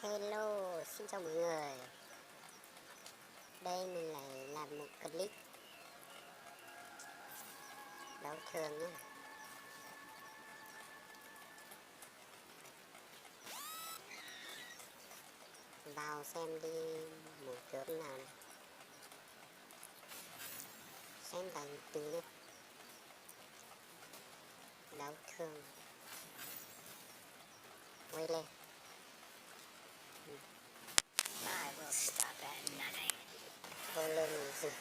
Hello, xin chào mọi người. Đây mình lại làm một clip đấu thường nhé. Vào xem đi một chút nào này. Xem cả từ đi. Đấu thường. Quay lên. I will stop at nothing. Vô lên mình dừng.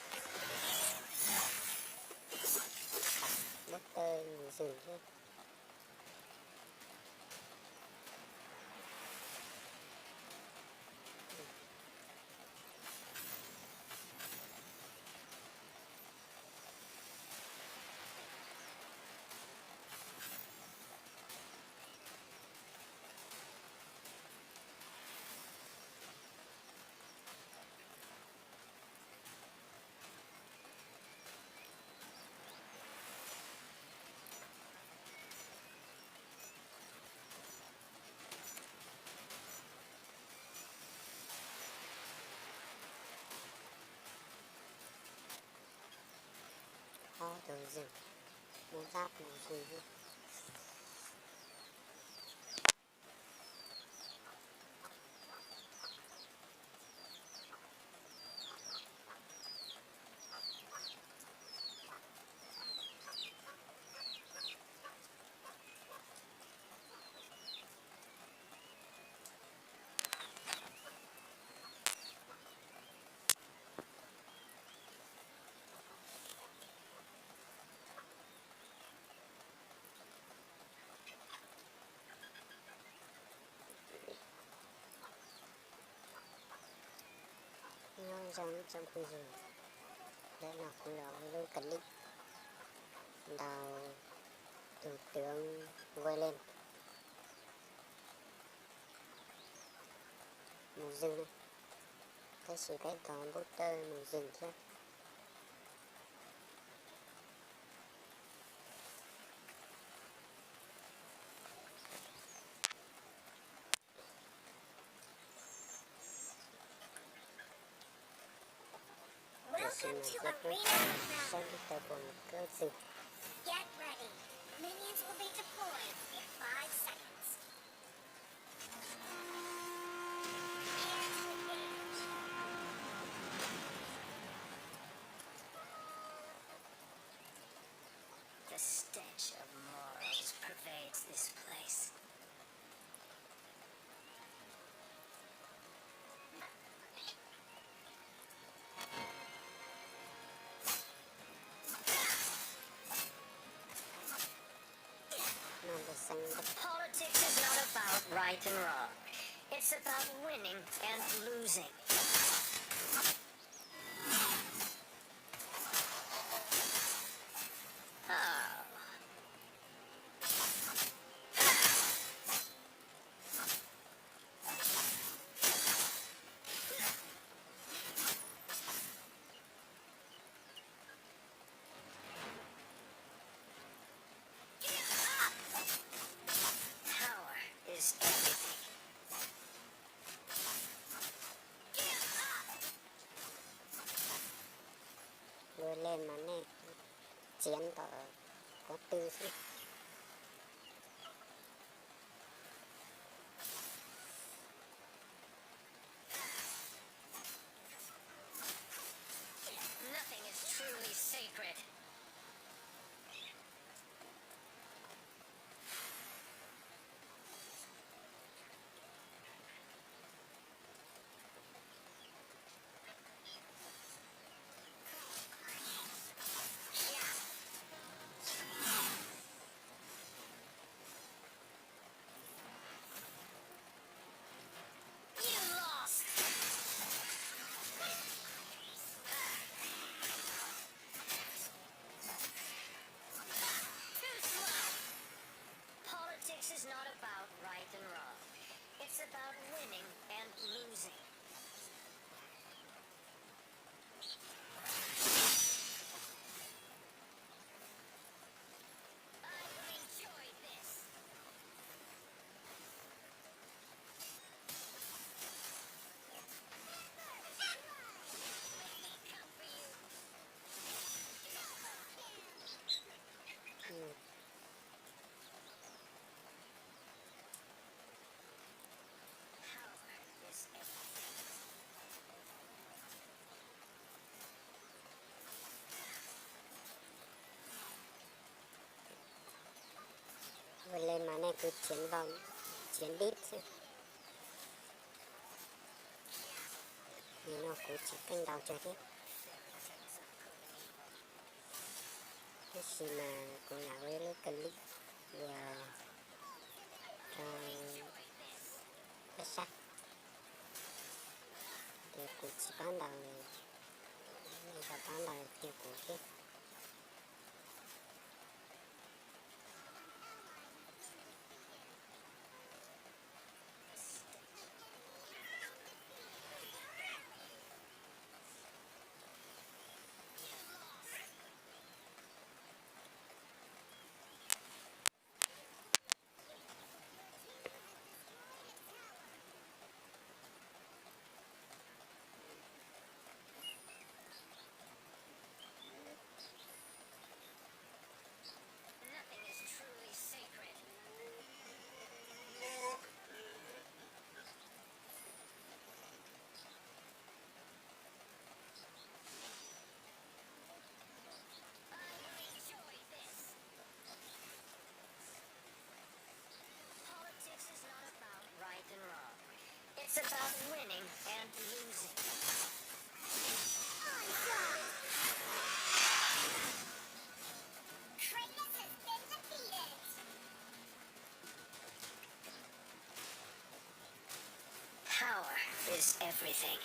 Bút tơi mình dừng chứ. Từ dừng. Bút giáp mình dừng chứ. Trong khu rừng. Đây là khu rừng với clip đào thủ tướng quay lên. Mình dừng này. Cái chỉ cái còn bút tơi mình dừng chứ. Welcome to Arena of Xem Valor. cái buồn cơ gì. Get ready. Minions will be deployed in 5 seconds. Prepare to engage. The stench of morals pervades this place. Nó để xanh đất. Politics is not about right and wrong. It's about winning and losing. Oh. Power is everything. Đưa lên mà nè. Chiến tỏ có tư chứ. Nothing is truly sacred. này cứ chiến vào chiến đít chứ. Nhưng nó cũng chỉ canh đào chơi hết. Cái gì mà cũng là với nó cần lý và cái sắt thì cũng chỉ bán đào này và bán đào thì cũng hết. Nothing is truly sacred. I enjoy this. Politics is not about right and wrong. It's about winning and losing. Kratos has been defeated. Power is everything.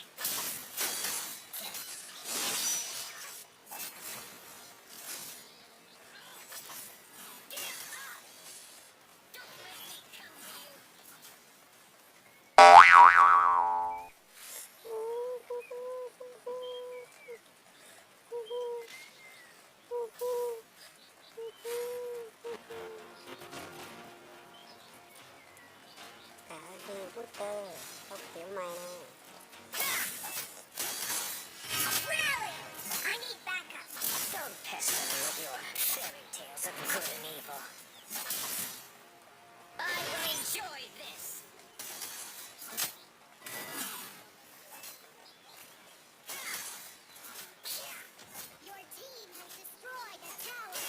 Cả Harry Potter không kiểu mày nè. Rally! I need backup. Don't pester me with your fairy tales of good and evil. I will enjoy this. Your team has destroyed a tower.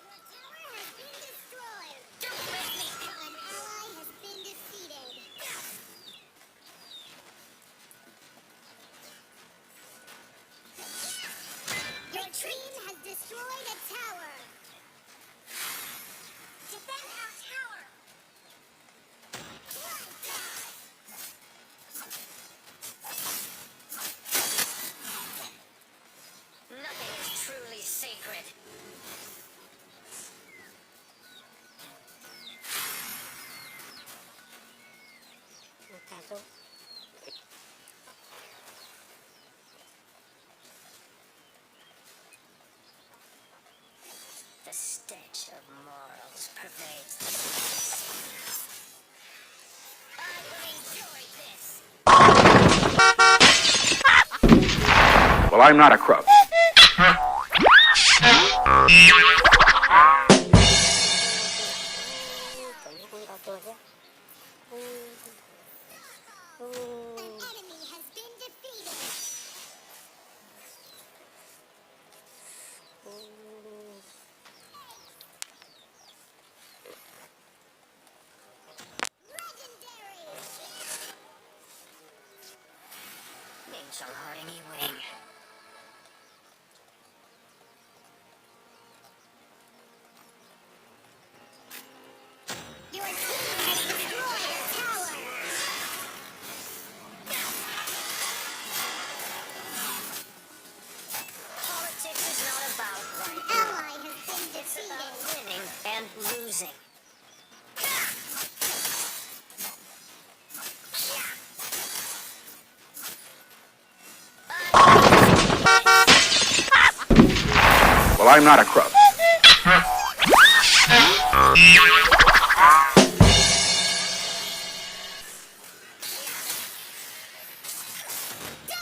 Your tower has been destroyed. Don't let me come. An ally has been defeated. Your team has destroyed a tower. Defend our tower. Nothing is truly sacred. Cà rốt. The stench of morals pervades the place. I will enjoy this. Well, I'm not a crook. Còn nó không có tôi chứ. An enemy has been defeated. Legendary. Mình chẳng hỏi any wing. Your team has destroyed a tower. Politics is not about right. An ally has been defeated. It's about winning and losing. Well, I'm not a crook.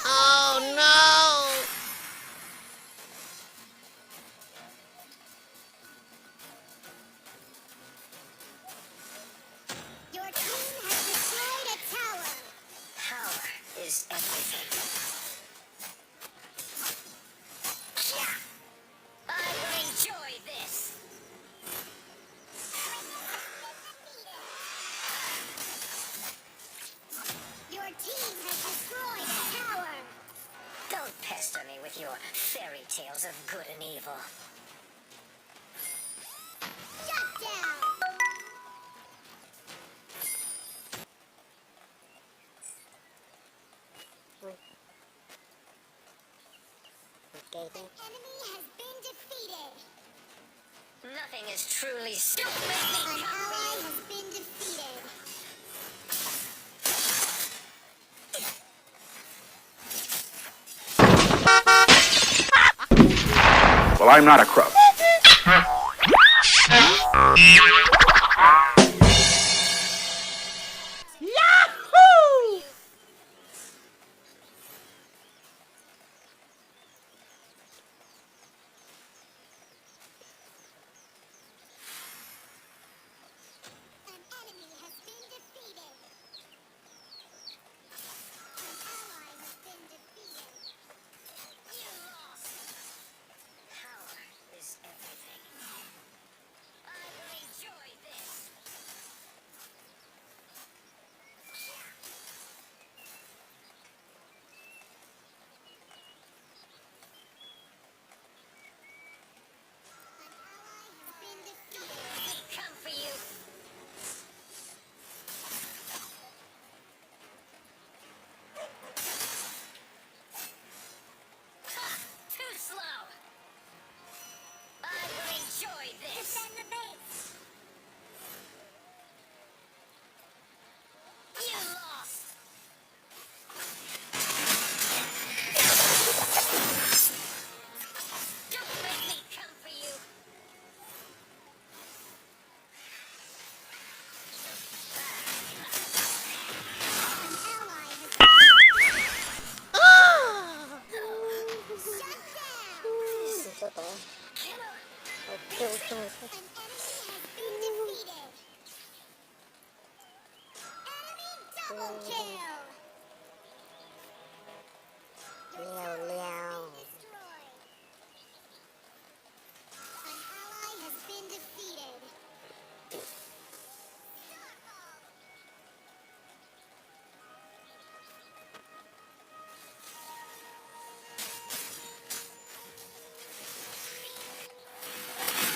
Oh no! Your team has destroyed a tower. Power is everything. Nothing is truly stupid. An ally has been defeated. Well, I'm not a crub. Yahoo! An enemy has been defeated. An ally has been defeated. You lost. Power is everything. I will enjoy this. An ally has been defeated. We come for you. Ha! Too slow. I will enjoy this. Defend the base. You lost. Don't make me come for you. An ally has shut down. Ito to. Killer. Okay, okay. An enemy has been defeated. Enemy double kill. Liao, liao. Destroyed. An ally has been defeated.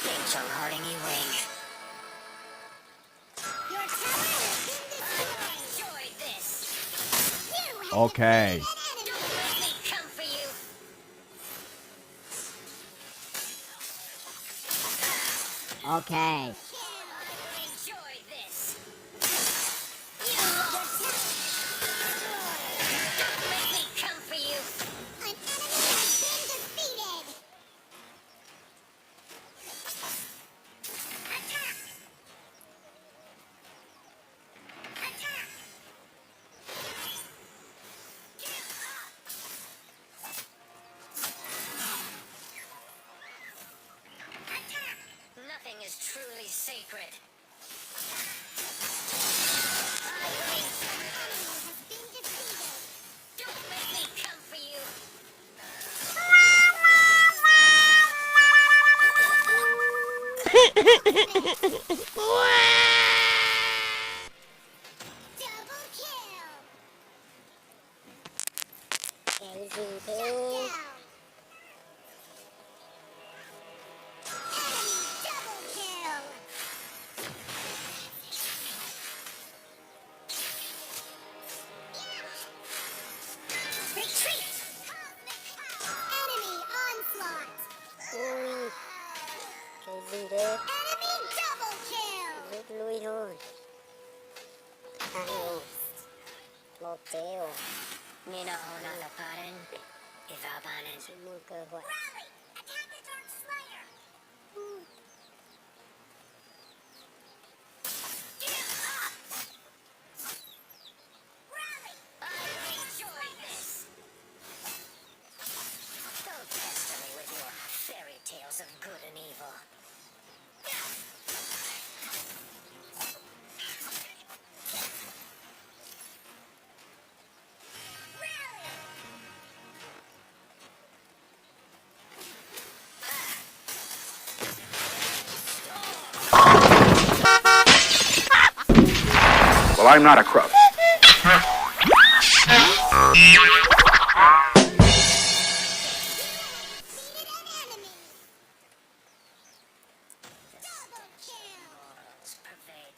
Things are hurting you, Wing. Your tower has been destroyed. Enjoy this. You have Okay. defeated an enemy. Don't let me come for you. Okay. Kill. I will enjoy this. You lost. Don't let me come for you. An enemy has been defeated. Attack. Attack. Give up. Attack. Nothing is truly sacred. I will enjoy. An enemy has been defeated. Don't let me come for you. Double kill. Cái gì Shut thế? down. Enemy double kill. Retreat. Cosmic power. Enemy onslaught. Ui, cái gì đấy? Enemy double kill. Rút lui thôi. Ai ồ. Một téo. Ninahona laparin. Ivabanin. Chỉ một cơ hội. Rally. Attack the Dark Slayer. Give up. Rally. I will enjoy this. Don't pester me with your fairy tales of good and evil. Rally. Well, I'm not a crub. Defeated an enemy. Double kill.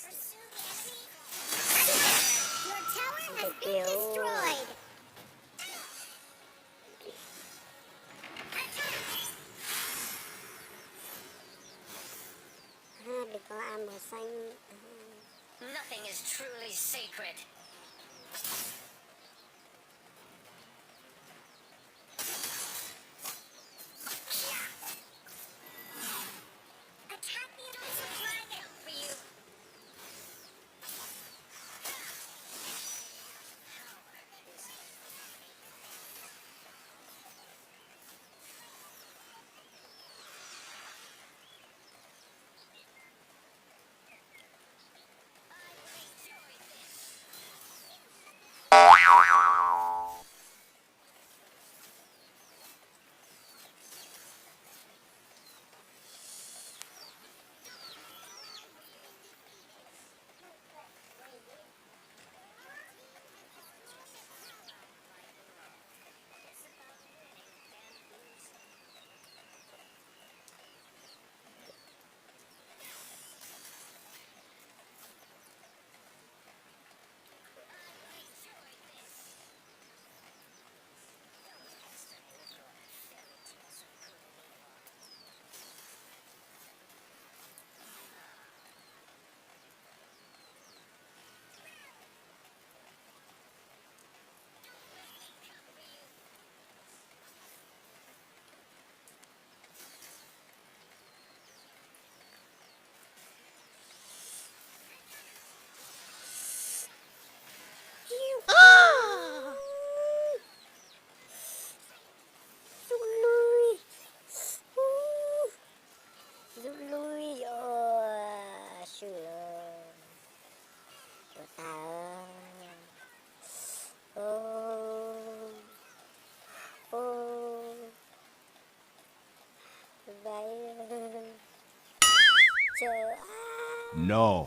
Pursue the enemy. Your tower has been destroyed. Attack. ăn màu xanh. Nothing is truly sacred. Attack me and I'll dragon for you. Rút lui. Rút lui. Sure. Của ta ơi. Vậy chờ. No.